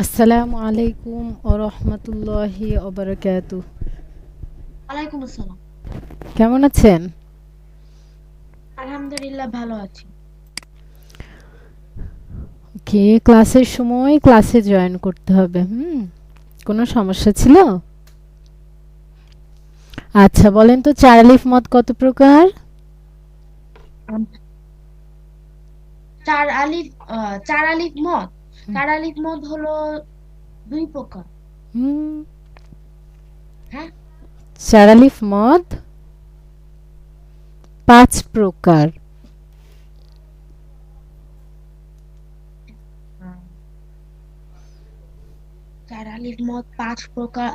আসসালামু আলাইকুম ওয়া রাহমাতুল্লাহি ওয়া বারাকাতুহু। ওয়ালাইকুম আসসালাম। কেমন আছেন? আলহামদুলিল্লাহ ভালো আছি। ওকে, ক্লাসের সময় ক্লাসে জয়েন করতে হবে। কোনো সমস্যা ছিল? আচ্ছা, বলেন তো চার আলিফ মদ কত প্রকার? আম, চার আলিফ চার আলিফ মদ। চার আলিফ মদ হলো দুই প্রকার। হুম, হ্যাঁ। চার আলিফ মদ পাঁচ প্রকার। আম, চার আলিফ মদ পাঁচ প্রকার।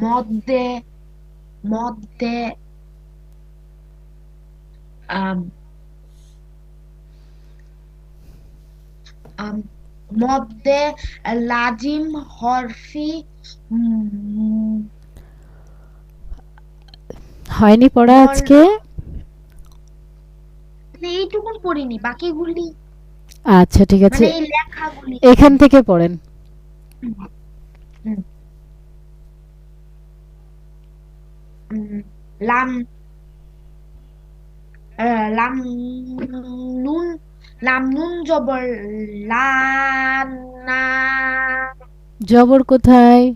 মধ্যে মধ্যে আম, আম, মধ্যে লাজিম হরফি। উম, হয়নি পড়া বল আজকে? মানে এইটুকুন পড়িনি, বাকিগুলি আচ্ছা, ঠিক আছে, মানে এই লেখাগুলি। এখান থেকে পড়েন। হুম, হুম, লাম লাম নুন লাম নুন জবর লা না। জবর কোথায়?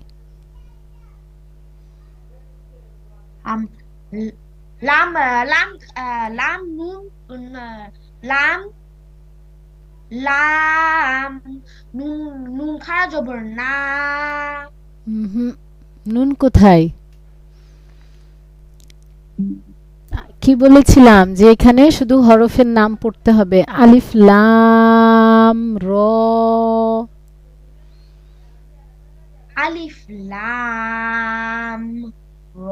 আম ল- লাম লাম লাম নুন লাম লাম নুন নুন খাড়া জবর না। হুম, নুন কোথায়? কি বলেছিলাম যে এখানে শুধু হরফের নাম পড়তে হবে, আলিফ লাম র। আলিফ লাম র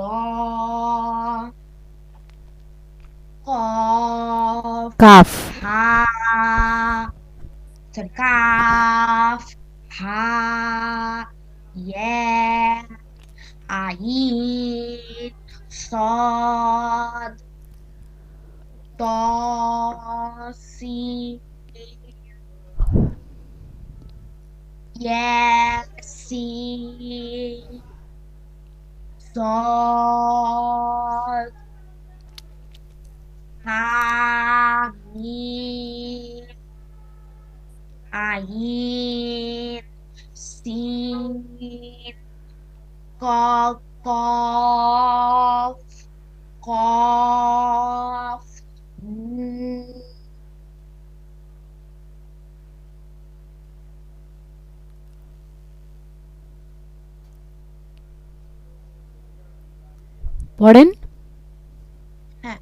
কফ কাফ। হা কাফ হা ইয়া আইন صاد طاسين ياسين صاد حميم عين سين قاف قاف نون পড়েন। হ্যাঁ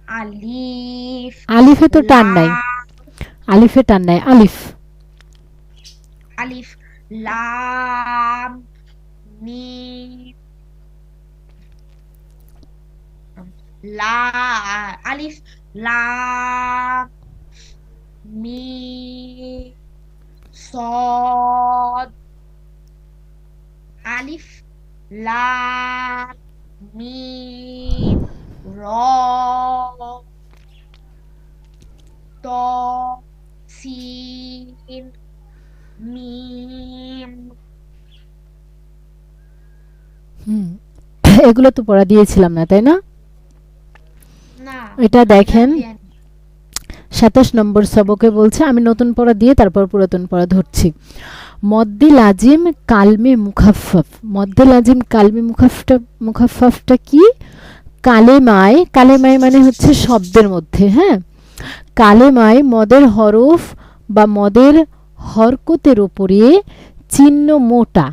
আলিফ আলিফে তো টান নাই। লাম আলিফে টান নাই, আলিফ। আলিফ লাম মিম লা আলিফ লাম মিম صاد আলিফ লাম মিম র ত সিন মিম। হুম, এগুলো তো পড়া দিয়েছিলাম না, তাই না? না, এটা এখানে দেখেন, দেয়নি। ২৭ নম্বর সবকে বলছে, আমি নতুন পড়া দিয়ে তারপর পুরাতন পড়া ধরছি। মদ্দে লাজিম কালমে মুখাফফ। মদ্দে লাজিম কালমে মুখাফফটা কি? কালেমায়, কালেমায় মানে হচ্ছে শব্দের মধ্যে, হ্যাঁ, কালেমায় মদের হরফ বা মদের হরকতের উপরে চিহ্ন মোটা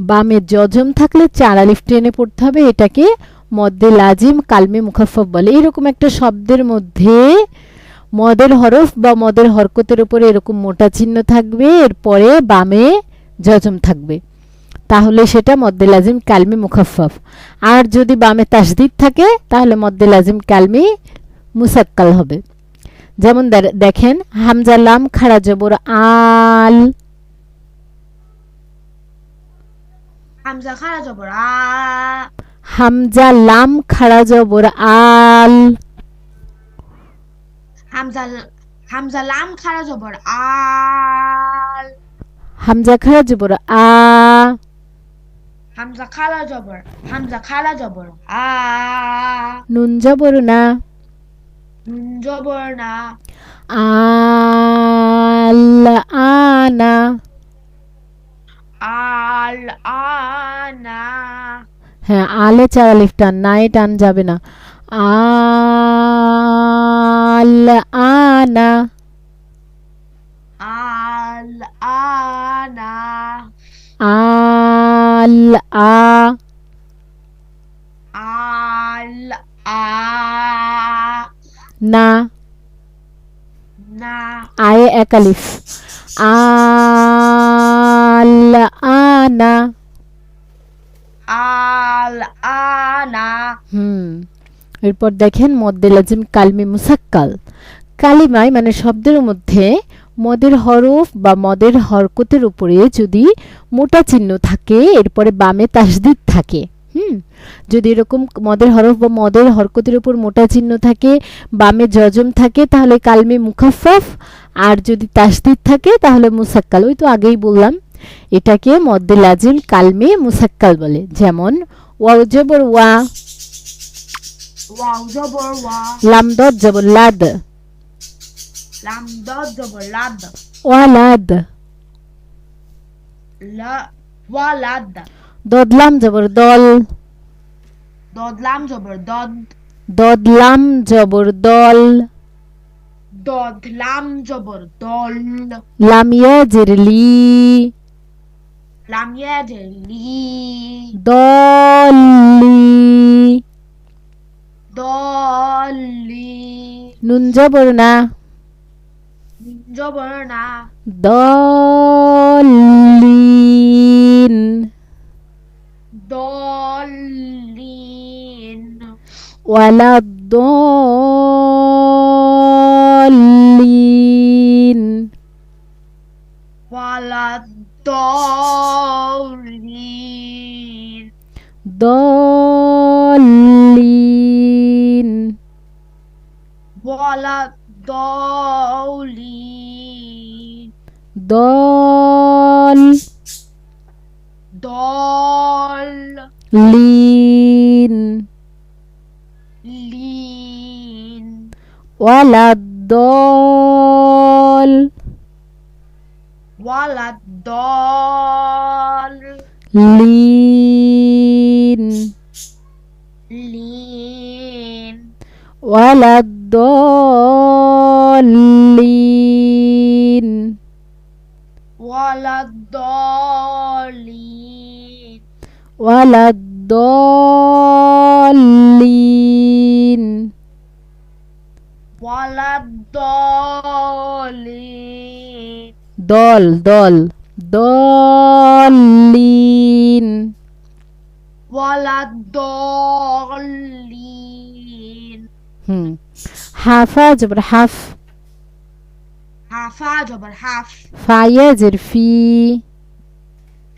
বামে যজম থাকলে চার আলিফ টেনে পড়তে হবে, এটাকে মদ্দে লাজিম কালমে মুখাফফ বলে। এরকম একটা শব্দের মধ্যে মদের হরফ বা মদের হরকতের উপরে এরকম মোটা চিহ্ন থাকবে, এরপরে বামে যজম থাকবে, তাহলে সেটা মদ্দে লাজিম কালমি মুখাফফ। আর যদি বামে তাসদিদ থাকে তাহলে মদ্দে লাজিম কালমি মুসাক্কাল হবে। যেমন দেখেন, হামজা লাম খাড়া জবর আল। হামজা খারা জবর আ হামজা লাম খাড়া জবর আল। হামজা হামজা লাম খারা জবর আল হামজা খাড়া জবর আ, হামজা খাড়া জবর আ, নুন জবর না, নুন জবর না, আল আনা, আল আনা, হ্যাঁ আলে চার আলিফ টান, নাই টান যাবে না, আল আনা, আল আনা, আল আ, আল আ, না, না, আয়ে এক আলিফ, আল আনা, আল আনা, এরপর দেখেন মদ্দে লাজিম কালমে মুসাক্কাল। কালিমায় মানে শব্দের মধ্যে মদের হরফ বা মদের হরকতের উপরে যদি মোটা চিহ্ন থাকে, এরপরে বামে তাসদিদ থাকে, যদি এরকম মদের হরফ বা মদের হরকতের উপর মোটা চিহ্ন থাকে, বামে জজম থাকে, তাহলে কালমে মুখাফফ, আর যদি তাসদিদ থাকে তাহলে মুসাক্কাল। ওই তো আগেই বললাম, এটাকে মদ্দে লাজিম কালমে মুসাক্কাল বলে। যেমন ওয়াও জবর ওয়া, ওয়াও জবর ওয়া, লাম দদ জবর লাদ, লাম দদ জবর লাদ, ওয়ালাদ, ওয়ালাদ, দদ লাম জবর দল, দদ লাম জবর দদ, দদ লাম জবর দল, দদ লাম জবর দল, লাম ইয়াজির লি, লাম ইয়াজের লি, দলি, দলি, নুন জবর না, নুন জবর না, দলিন, দলিন, ওয়ালাদ্দলিন, ওয়ালাদ্দলিন, দলিন, ওয়ালাদ্দলিন, দল, দল, লিন, লিন, ওয়ালাদ্দল, ওয়ালাদ্দল, লিন, লিন, ওয়ালাদ্দলিন, ওয়ালাদ্দলিন, ওয়ালাদ্দলিন, ওয়ালাদ্দলিন, দল দল, দলিন, ওয়ালাদ্দলিন, হাফা জবর হাফ, হাফা জবর হাফ, ফায়াজের ফি,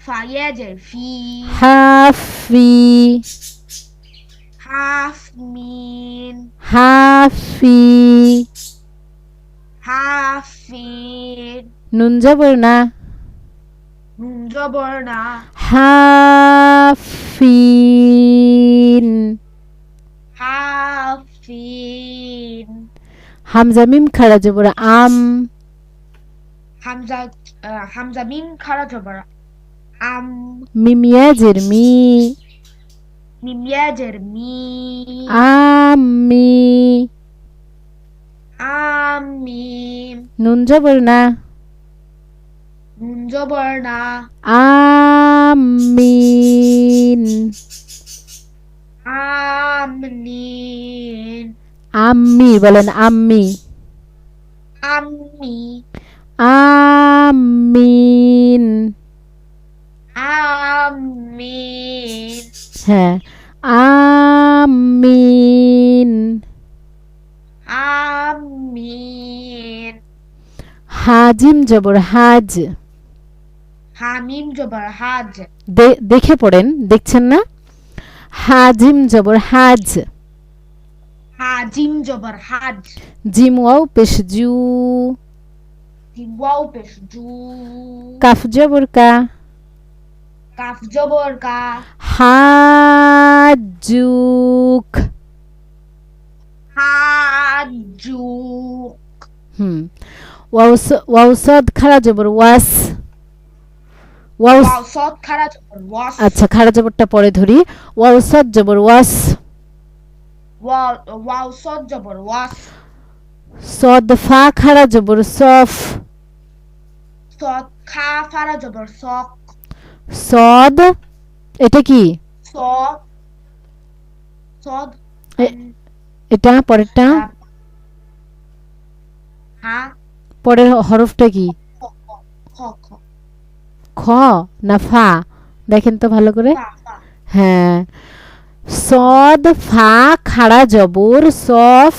ফায়াজের ফি, হাফি, হাফ মিন, হাফি, হাফিন, নুন জবর না, নুন জবর না, হাফিন, হাফিন, হামজা মিম খাড়া জবর আম, হামজা মিম খাড়া জবর আম, মিম ইয়াজের মি, মিম ইয়াজের মি, আমি, আমিম, নুন জবর না, নুন জবর না, আমিন, আমনিন, আম্মি বলেন আম্মি, আম্মি, আমিন, আমিন, হ্যাঁ আমিন, আমিন, হাজিম জবর হাজ, হামিম জবর হাজ, দেখে পড়েন, দেখছেন না, হাজিম জবর হাজ, হাজিম জবর হাজ, জিম ওয়াও পেশ জু, ওয়াও পেশ জু, কাফ জবর কা, কাফ জবর কা, হাজুক, হাজুক, ওয়াও সদ খাড়া জবর ওয়াস, ওয়াও ওয়াও সদ খাড়া জবর ওয়াস, আচ্ছা খাড়া জবরটা পরে ধরি, ওয়াও সদ জবর ওয়াস, ওয়াও সদ জবর ওয়াস, সদ ফা খাড়া জবর সফ, সদ খা ফাড়া জবর সক, সদ এটা কি, সদ সদ এটা পরেরটা, হা পরের হরফটা কি, খ খ খ খ না ফা, দেখেন তো ভালো করে, ফা ফা, হ্যাঁ সদ ফা খাড়া জবর সফ,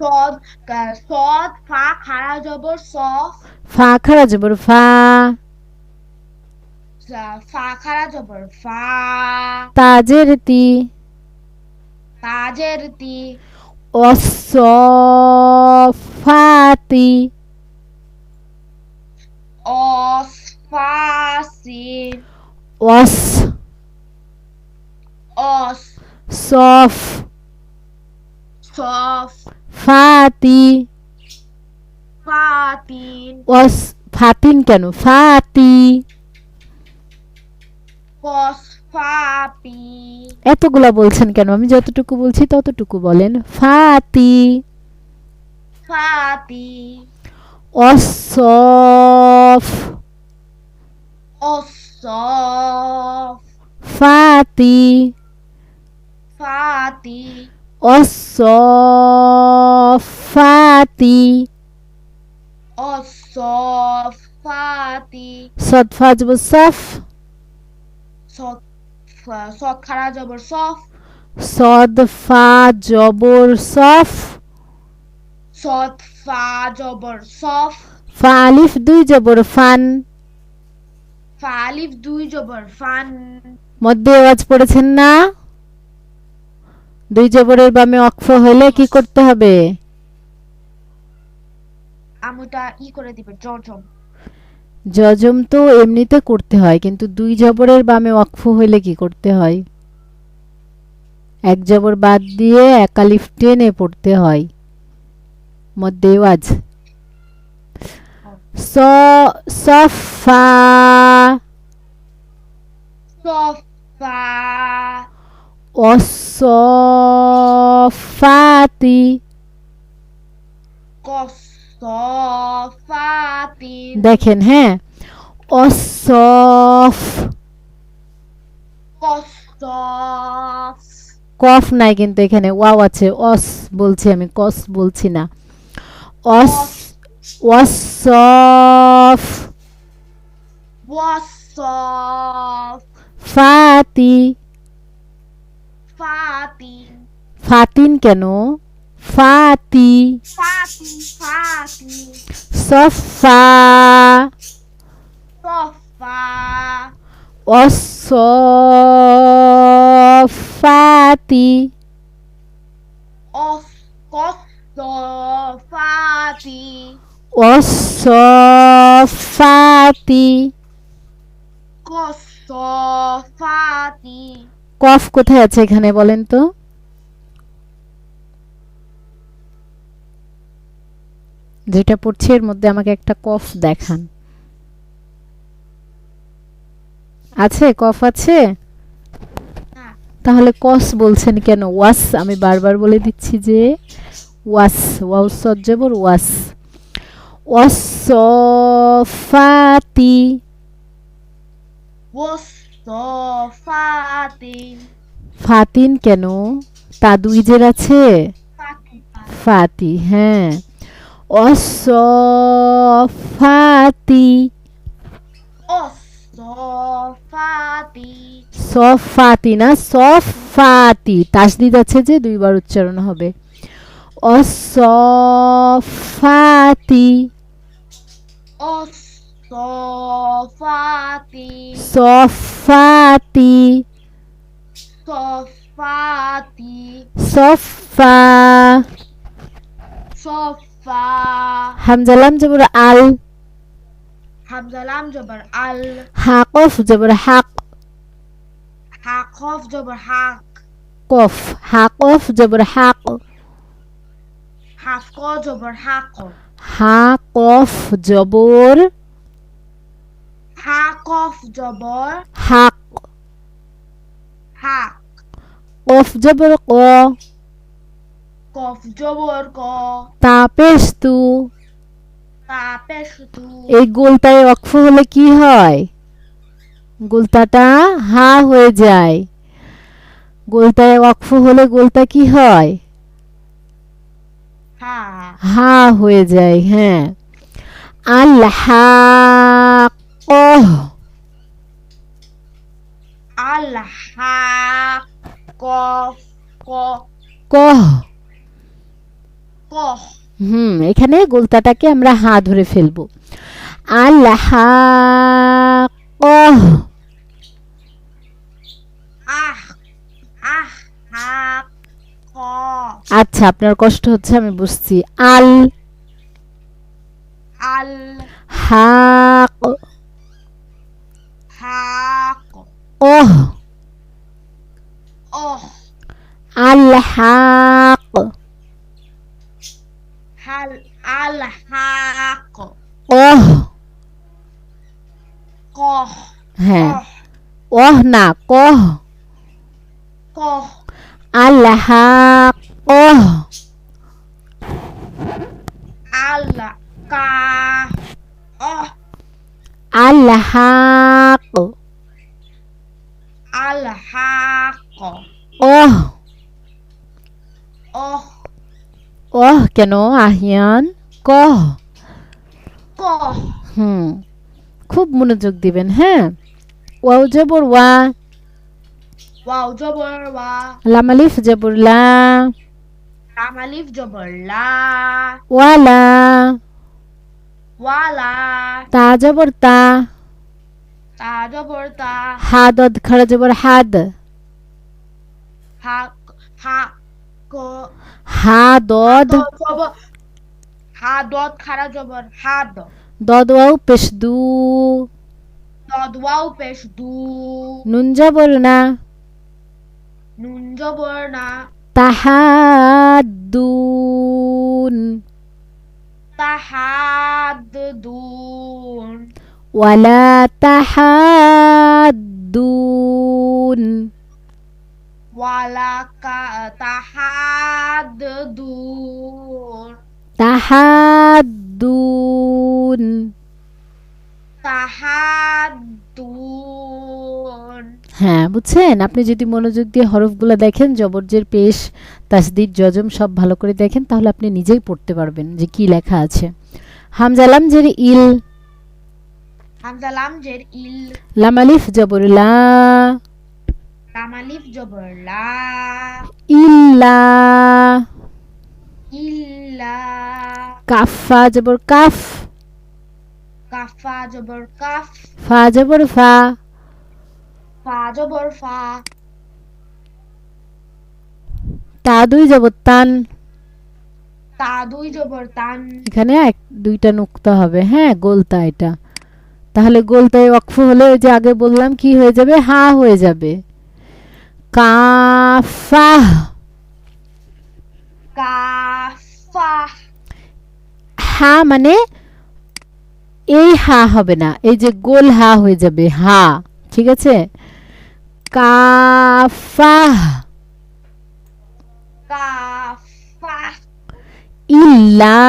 সদ সদ ফা খাড়া জবর সফ, ফা খাড়া জবর ফা, ফা খাড়া জবর ফা, তাজের তি, তাজের তি, অসফাতি, অসফাসিন, অস অস সফ সফ, ফাতি, ফাতিন, অস ফাতিন কেন ফাতি, কস ফাপি, এতগুলা বলছেন কেন, আমি যতটুকু বলছি ততটুকু বলেন, ফাতি, ফাতি, অসফ অসফ, ফাতি, ফাতি, অসফাতি, অসফাতি, সদ ফা জবর সফ, সদ সদ খাড়া জবর সফ, সদ ফা জবর সফ, সদ ফা জবর সফ, ফা আলিফ দুই জবর ফান, ফা আলিফ দুই জবর ফান, মধ্যে আওয়াজ পড়েছেন না, দুই জবরের বামে অক্ফ হলে কি করতে হবে, আমুটা করে দিবে জজম, জজম তো এমনিতে করতে হয়, কিন্তু দুই জবরের বামে ওয়াকফ হইলে কি করতে হয়, এক জবর বাদ দিয়ে এক আলিফ টেনে পড়তে হয়, মধ্যে ওয়াজ, সফা, সফা, অসফাতি, কসফাতিন, দেখেন হ্যাঁ, অসফ, কসফ, কফ নাই কিন্তু এখানে ওয়াও আছে, অস বলছি আমি, কস বলছি না, অস ওয়াসফ, ওয়াসফ, ফাতি, ফাতিন, ফাতিন কেন ফাতি, ফাতি, ফাতি, সফা, সফা, অসফাতি, কসফাতি, অসফাতি, কসফাতি, কফ কোথায় আছে এখানে বলেন তো, যেটা পড়ছি এর মধ্যে আমাকে একটা কফ দেখান, আছে কফ আছে, তাহলে কস বলছেন কেন, ওয়াস আমি বারবার বলে দিচ্ছি যে ওয়াস, ওয়াও সদ জবর ওয়াস, ওয়াসফাতি, ওয়াসফাতিন, ফাতিন কেন, তা দুই জের আছে, ফাতি, ফাতি হ্যাঁ, অসফাতি, অসফাতি, সফাতি না সফাতি, তাসদিদ আছে যে দুইবার উচ্চারণ হবে, অসফাতি, অসফাতি, সফাতি, সফাতি, সফা, সফা, ফা হামজা লাম জবর আল, হামজা লাম জবর আল, হা কফ জবর হাক, হা কফ জবর হাক, কফ, হা কফ জবর হাক, হাফ ক জবর হাক, হা কফ জবর হা কফ জবর হাক, হাক, কফ জবর ক, কফ জবর ক, তা পেশ তু। তা পেশ তু, এই গোলতায় ওয়াকফ হলে কি হয়? গোলতাটা হা হয়ে যায়। গোলতায় ওয়াকফ হলে গোলতা কি হয়? হা হা হয়ে যায়। হ্যাঁ, আল হাক্কাহ, আল হাক, কফ ক, কহ। কহ, এখানে গোলতাটাকে আমরা হা ধরে ফেলবো। আল হাক্কাহ, আহ, আহ, হাক, ক, আচ্ছা, আপনার কষ্ট হচ্ছে আমি বুঝছি। আল আল হাক, হাক, অহ, অহ, আল হাক, হাল, আল হাক, অহ। কহ, হ্যাঁ, কহ, অহ না, কহ। কহ, আল হাক্কাহ, আল কা, অহ, আল হাক, আল হাক, অহ। অহ, অহ কেন আহিয়ান? কহ। কহ, খুব মনোযোগ দিবেন। হ্যাঁ, ওয়াও জবর ওয়া, ওয়াও জবর ওয়া, লাম আলিফ জবর লা, লাম আলিফ জবর লা, ওয়ালা, ওয়ালা, তা জবর তা, তা জবর তা, হা দদ খড় জবর হাদ, হা, হা, ক, হা দদ, জবর, হা দত খারা জবর হাদ, দদ ওয়াও পেশ দু, দদ ওয়াও পেশ দু, নুন জবর না, নুন জবর না, তাহাদ্দুন, তাহাদ্দুন, ওয়ালা তাহাদ্দুন, ওয়ালা কা তাহাদ্দুন, তাহাদ্দুন। তাহাদ্দুন। হ্যাঁ, বুঝছেন? আপনি যদি মনোযোগ দিয়ে হরফগুলো দেখেন, জবরজের পেশ, তাসদিদ, জজম সব ভালো করে দেখেন, তাহলে আপনি নিজেই পড়তে পারবেন যে কি লেখা আছে। হামজা লাম জের ইল, হামজা লাম জের ইল, লাম আলিফ জবর লা, লাম আলিফ জবর লা, ইল্লা, ইল্লা, কাফ ফা জবর কাফ, কাফা জবর কাফ, ফা জবর ফা, ফা জবর ফা, তা দুই জবর তান। তা দুই জবর তান, এখানে দুইটা নুক্তা হবে। হ্যাঁ, গোলতা এটা। তাহলে গোলতায় ওয়াকফ হলে ওই যে আগে বললাম কি হয়ে যাবে? হা হয়ে যাবে। কাফা, কাফা, হা মানে এই হা হবে না, এই যে গোল হা হয়ে যাবে, হা। ঠিক আছে? কাফা, কাফা, ইল্লা,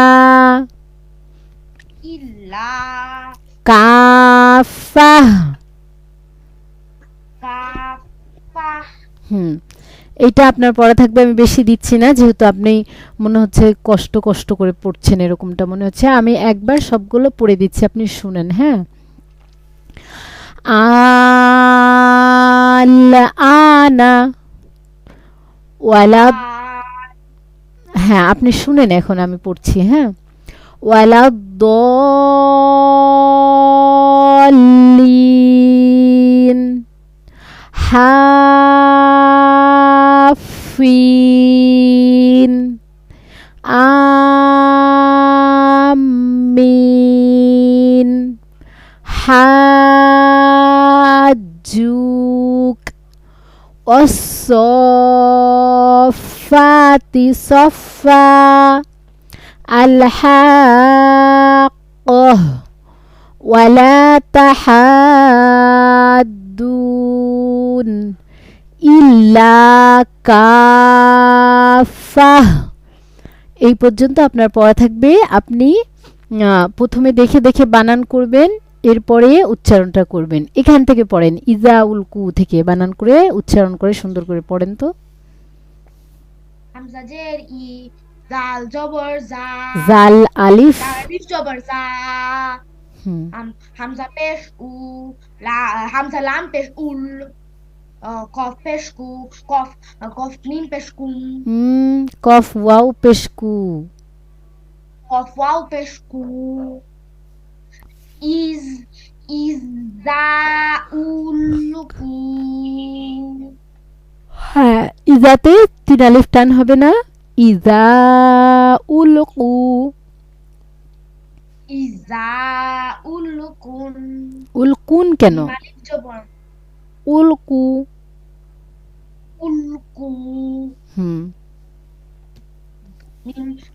ইল্লা, কাফা। কাফা। এইটা আপনার পড়া থাকবে, আমি বেশি দিচ্ছি না, যেহেতু আপনি মনে হচ্ছে কষ্ট কষ্ট করে পড়ছেন, এরকমটা মনে হচ্ছে। আমি একবার সবগুলো পড়ে দিচ্ছি, আপনি শুনেন। হ্যাঁ, আল আনা ওয়ালা, হ্যাঁ আপনি শুনেন, এখন আমি পড়ছি। হ্যাঁ, ওয়ালা দলিন, হাফিন, জুক অসফাতি সফা الحاقة ولا تحاضون إلا كافة এই পর্যন্ত আপনার পড়া থাকবে আপনি প্রথমে দেখে দেখে বানান করবেন এরপরে উচ্চারণটা করবেন এখান থেকে পড়েন ইজা উলকু থেকে বানান করে উচ্চারণ করে সুন্দর করে পড়েন তো হামজা জের ই জাল জবর জা জাল আলিফ আলিফ জবর জা হুম হামজা পেশ উ হামজা লাম পেশ উল কফ পেশ কু কফ মিম পেশ কুম কফ ওয়াও পেশকু কফ ওয়াও পেশ কু ইজ ইজা উলকু হ্যাঁ ইজাতে তিন আলিফ টান হবে না ইজা উলকু ইজা উলকুন উলকুন কেন আলিফ জবর উলকু উলকু হুম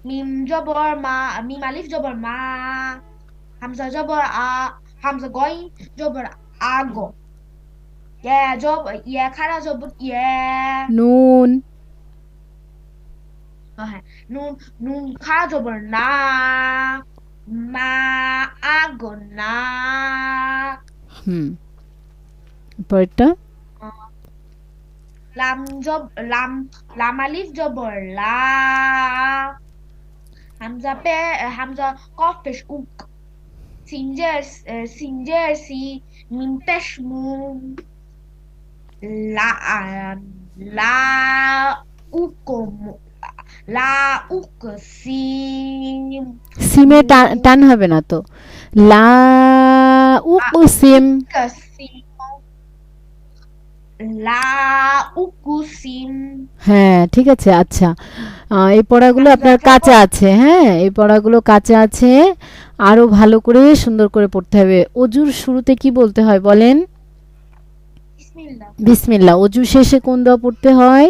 মিম জবর মা মিম আলিফ জবর মা হামজা জবর আ হামজা গইন জবর আগো ইয়া খারা জবর ইয়া নুন হ্যাঁ নুন নুন খারা জবর না মা আগো না হুম পরেরটা লাম লাম আলিফ জবর লা হামজা কফ পেশ উক সিনজের সি মিম পেশ মু লা লা উকম লা উকসিম সিমে টান হবে না তো লা উকুসিম কাসিম লা উকুসিম হ্যাঁ ঠিক আছে আচ্ছা এই পড়াগুলো আপনার কাঁচা আছে হ্যাঁ এই পড়াগুলো কাঁচা আছে আরো ভালো করে সুন্দর করে পড়তে হবে অজুর শুরুতে কি বলতে হয় বলেন বিসমিল্লাহ বিসমিল্লাহ অজু শেষে কোন দোয়া পড়তে হয়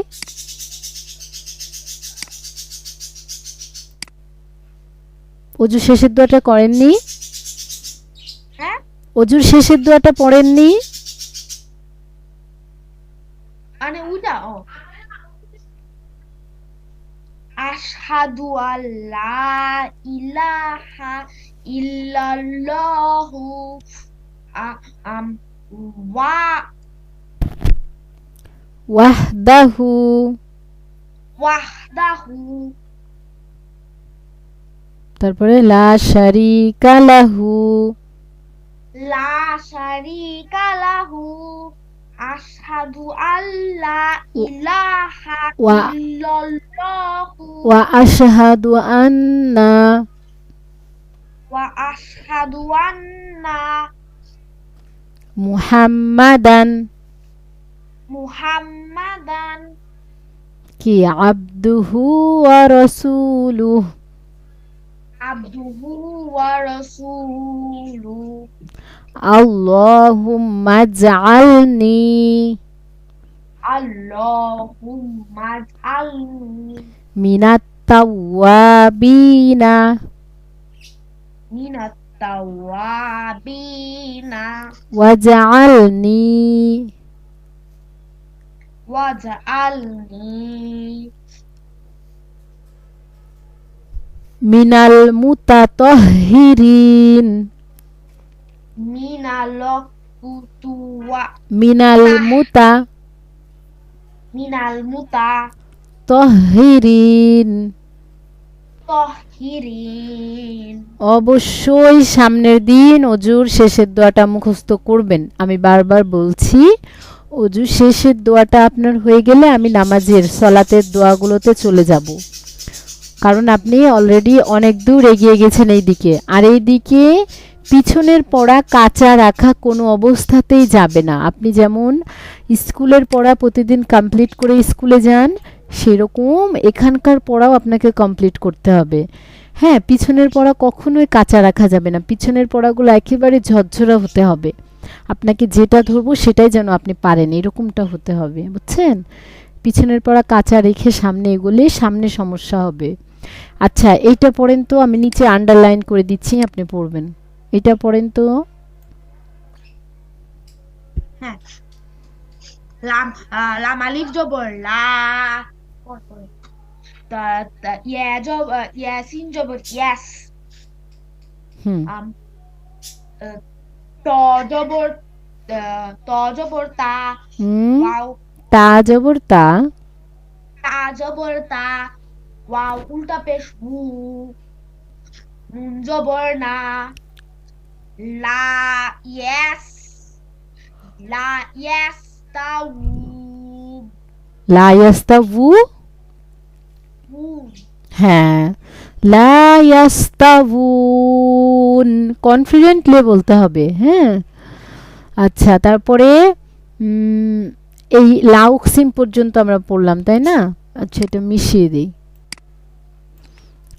অজু শেষের দোয়াটা করেননি হ্যাঁ অজুর শেষের দোয়াটা পড়েননি মানে ওইটা আশহাদু আল্লা ইলাহা ইল্লাল্লাহু আম ওয়া ওয়াহদাহু ওয়াহদাহু তারপরে লা শারিকা লাহু লা শারিকা লাহু আশহাদু আল্লা ইলাহা ওয়া- ইল্লাল্লাহু ওয়া আশহাদু আন্না ওয়া আশহাদু আন্না মুহাম্মাদান মুহাম্মাদান কি আবদুহু ওয়া রাসূলুহু আবদুহু ওয়া রাসূলুহু আল্লাহুম্মা জাআলনি আল্লাহুম্মা আজআলনি মিনাত তাওয়াবিনা মিনাত তাওয়াবিনা ওয়াজআলনি ওয়াজআলনি মিনাল মুতাতাহহিরিন মিনাল কুতুয়া মিনাল মুতা মিনাল মুতা তহহিরিন তহিরিন অবশ্যই সামনের দিন অজুর শেষের দোয়াটা মুখস্থ করবেন আমি বারবার বলছি অজু শেষের দোয়াটা আপনার হয়ে গেলে আমি নামাজের সলাতের দোয়াগুলোতে চলে যাব কারণ আপনি অলরেডি অনেক দূর এগিয়ে গেছেন এই দিকে আর এই দিকে পিছনের পড়া কাঁচা রাখা কোনো অবস্থাতেই যাবে না আপনি যেমন স্কুলের পড়া প্রতিদিন কমপ্লিট করে স্কুলে যান সেরকম এখানকার পড়াও আপনাকে কমপ্লিট করতে হবে হ্যাঁ পিছনের পড়া কখনোই কাঁচা রাখা যাবে না পিছনের পড়াগুলো একেবারে ঝরঝরা হতে হবে আপনাকে যেটা ধরবো সেটাই যেন আপনি পারেন, এরকমটা হতে হবে, বুঝছেন? পিছনের পড়া কাঁচা রেখে সামনে এগোলে সামনে সমস্যা হবে। আচ্ছা, এইটা পড়েন তো, আমি নিচে আন্ডারলাইন করে দিচ্ছি, আপনি পড়বেন। এটা পড়েন তো। হ্যাঁ, লাম আলিফ জবর লা, পরপর ইয়া ইয়াসিন জবর ইয়াস, হুম। আম আহ, ত জবর ত জবর তা, হুম। ওয়াও তা জবর তা। তা জবর তা, ওয়াও উল্টা পেশ উ, নুন জবর না, লা ইয়াস, লা ইয়াস তা লা ইয়াস্তাবু। উ, হ্যাঁ, লা ইয়াস্তাবুন, কনফিডেন্টলি বলতে হবে, হ্যাঁ। আচ্ছা, তারপরে এই লা উকসিম পর্যন্ত আমরা পড়লাম, তাই না? আচ্ছা, এটা মিশিয়ে দিই।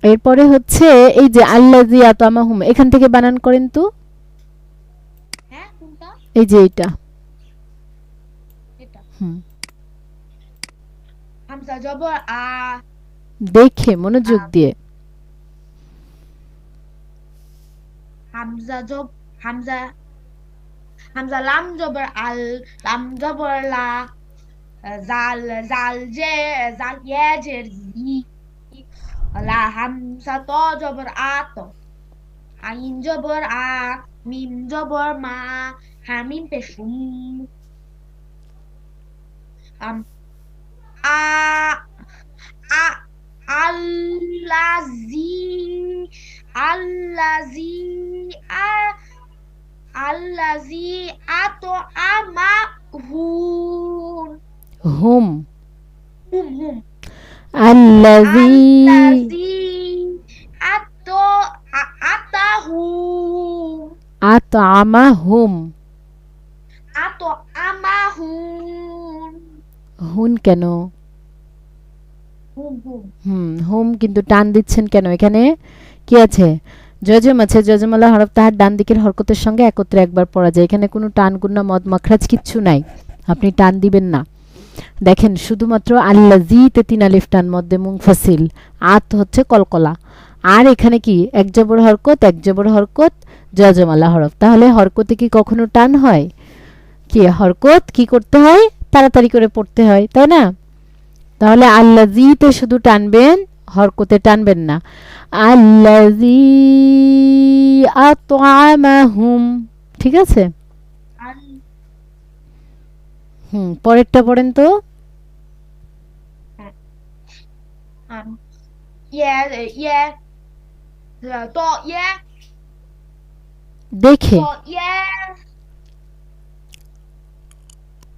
এরপরে হচ্ছে এই যে আল্লাযী আতামাহুম, এখান থেকে বানান করেন তো। হ্যাঁ কোনটা? এই যে এটা। এটা হুম। হামজা জবর আ, দেখে মনোযোগ আম, দিয়ে। হামজা জব হামজা হামজা লাম জবর আল, লাম জবর লা, জাল জাল ইয়া জের জি, লা হামজা ত জবর আত, আইন জবর আ, মিম জবর মা, হামিম পেশুম, আম আ আ আল্লাজি আল্লাজি আ আল্লাজি আতো আমা হুন, হুম। হুম হুম, আল্লাযী। আল্লাজি আতো আতাহু, আতআমাহুম। আতো আমাহুন, হুন কেন? হুম হুম, হুম কিন্তু টান দিচ্ছেন কেন? এখানে কি আছে? যজম আছে, যজমালা হরফ তাহার ডান দিকের হরকতের সঙ্গে একত্রে একবার পড়া যায়। এখানে কোনো টান গুন্না মদ মাখরাজ কিচ্ছু নাই, আপনি টান দিবেন না। দেখেন, শুধুমাত্র আল্লাযীতে তিন আলিফ টান মধ্যে মুনফাসিল, আত হচ্ছে কলকলা। আর এখানে কি এক জবর হরকত, এক জবর হরকত, যজমালা হরফ। তাহলে হরকতে কি কখনো টান হয়? কি হরকত কি করতে হয়? তাড়াতাড়ি করে পড়তে হয়, তাই না? তাহলে আল্লাযীতে শুধু টানবেন, হরকতে টানবেন না। আল্লাযী আতআমাহুম, ঠিক আছে? আল পরেরটা পড়েন তো। আম ইয়া ইয়া তো ইয়া দেখে। তো ইয়া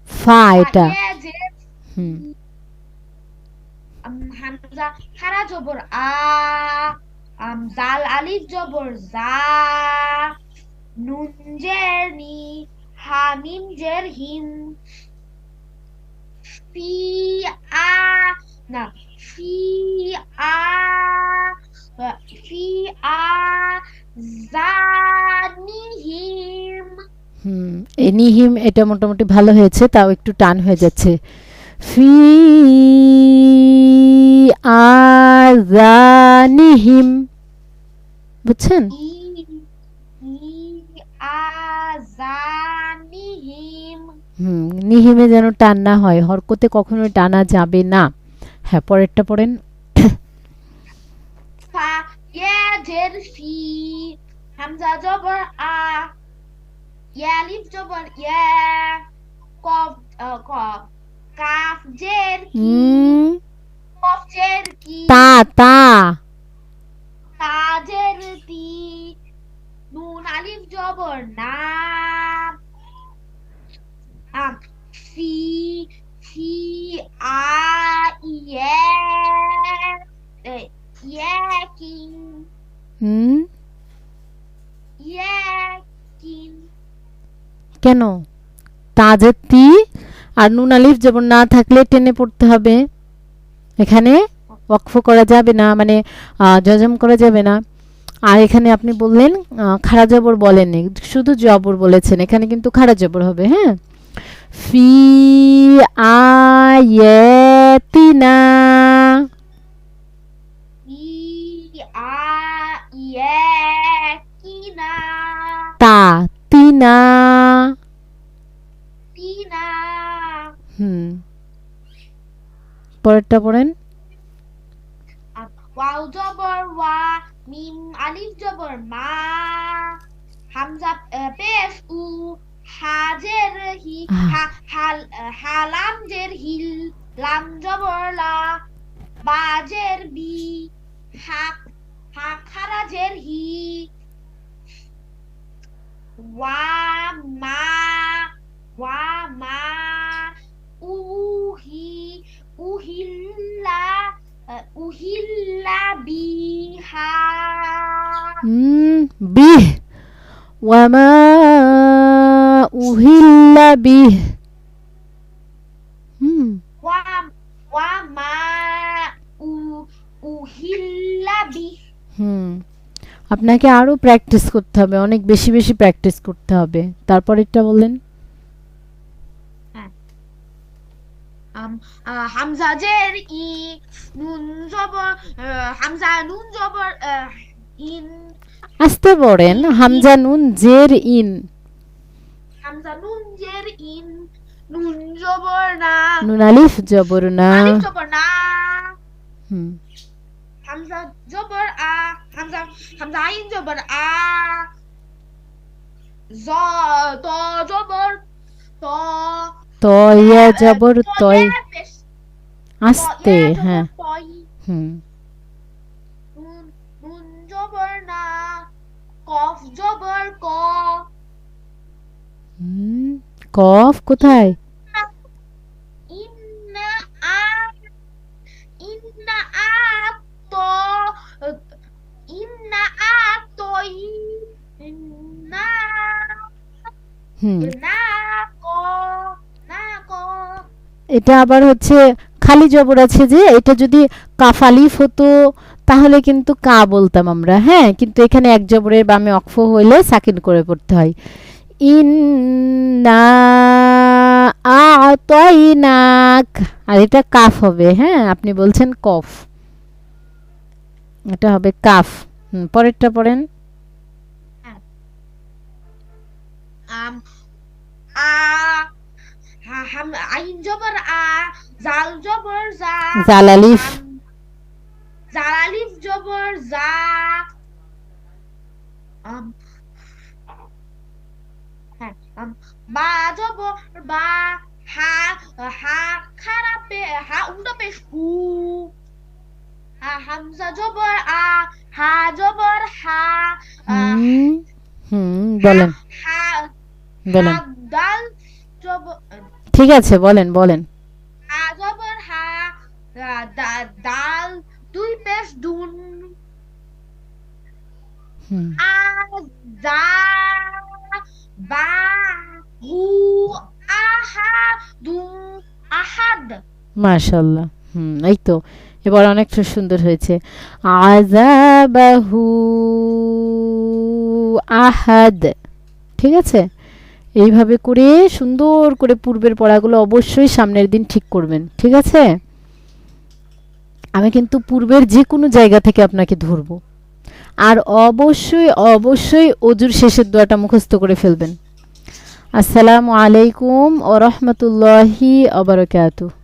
ফা এটা। ইয়া যে হুম। হামজা হারা জবর আ, জাল আলিফ জবর জা, নুন জের নি, হামিম জের হিম, ফি আ না ফি আ ফি আ জানিহিম, এনিহিম এটা মোটামুটি ভালো হয়েছে, তাও একটু টান হয়ে যাচ্ছে। ফি আযানিহিম, বুঝছেন? ই ই আযানিহিম, নিহিমে যেন টান না হয়, হরকতে কখনোই টানা যাবে না। হ্যাঁ, পরেরটা পড়েন। ফা ইয়া জের ফি, হামজা জবর আ, ইয়া আলিফ জবর ইয়া, কফ কফ, কাফ জের কি, উম, কফ জের কি, তা তা। তা জের তি, নুন আলিফ জবর না, আম ফি ফি আ ইয়া এ, ইয়াকিন হুম ইয়াকিন, কেন? তাজের তি, আর নুন আলিফ যেমন না থাকলে টেনে পড়তে হবে। এখানে ওয়াকফ করা যাবে না, মানে জজম করা যাবে না। আর এখানে আপনি বললেন খাড়া জবর বলেননি, শুধু জবর বলেছেন, এখানে কিন্তু খাড়া জবর হবে। হ্যাঁ, ফি আয়াতিনা, Kina. তা তিনা। Tina. হুম, পরেরটা পড়েন। Wow jabber wa. Mim alif jabber ma. Hamza pesh u. Hajer hi. Halam jer hil. Lam jabber la. Bajer bi. Kharajer hi. Wa ma. Wa ma. Uhi. Uhilla. Uhilla biha. বিহ, ওয়ামা উহিল্লা বিহ। Wa wa ma uhilla bih. আপনাকে আরো practice করতে হবে, অনেক বেশি বেশি প্র্যাকটিস করতে হবে। তারপরেরটা বললেন। Hamza jer i nun jabr Hamza nun jabr in. আস্তে পড়েন, হামজা নুন জের in. Hamza nun jer in. Nun jabr na. নুন আলিফ জবর না। Alif jabr na. Hmm, Hamza jabr a. Hamza ain jabr a. Za to jabr to. তয়া জবর তয়, Ya pesh. আস্তে। Ya jabr হ্যাঁ, toy. হুম, Nun jabr na. Qaf jabr ko. কফ কোথায়? Inna a. Inna a to. Inna a toy. Inna. Hmm, Na ko. Na ko. এটা আবার হচ্ছে খালি জবর আছে যে, এটা যদি কাফ আলিফ হতো তাহলে কিন্তু কা বলতাম আমরা। হ্যাঁ, কিন্তু এখানে এক জবরের বামে অক্ফ হইলে সাকিন করে পড়তে হয়। ইন্না আতাইনাক, আর এটা কাফ হবে। হ্যাঁ, আপনি বলছেন কফ, এটা হবে কাফ। পরেরটা পড়েন। A. Ain jabr a. Zal jabr za. জাল আলিফ, Zal alif jabr za. Ba jabr ba. Ha kharape ha unda pesh hu. Hamza jabr a. Ha jabr ha. বলেন Ha বলেন। dal jabr ঠিক আছে, বলেন বলেন। ha jabr ha. Dal দুই পেশ দুন। A za ba hu aha du ahad। মাশাআল্লাহ, এই তো এবার অনেকটা সুন্দর হয়েছে। আযাবাহু আহাদ। ঠিক আছে, এইভাবে করে সুন্দর করে পূর্বের পড়াগুলো অবশ্যই সামনের দিন ঠিক করবেন। ঠিক আছে, আমি কিন্তু পূর্বের যে কোনো জায়গা থেকে আপনাকে ধরবো। আর অবশ্যই অবশ্যই অজুর শেষের দোয়াটা মুখস্থ করে ফেলবেন। আসসালামু আলাইকুম ওয়া রাহমাতুল্লাহি ওয়া বারাকাতুহু।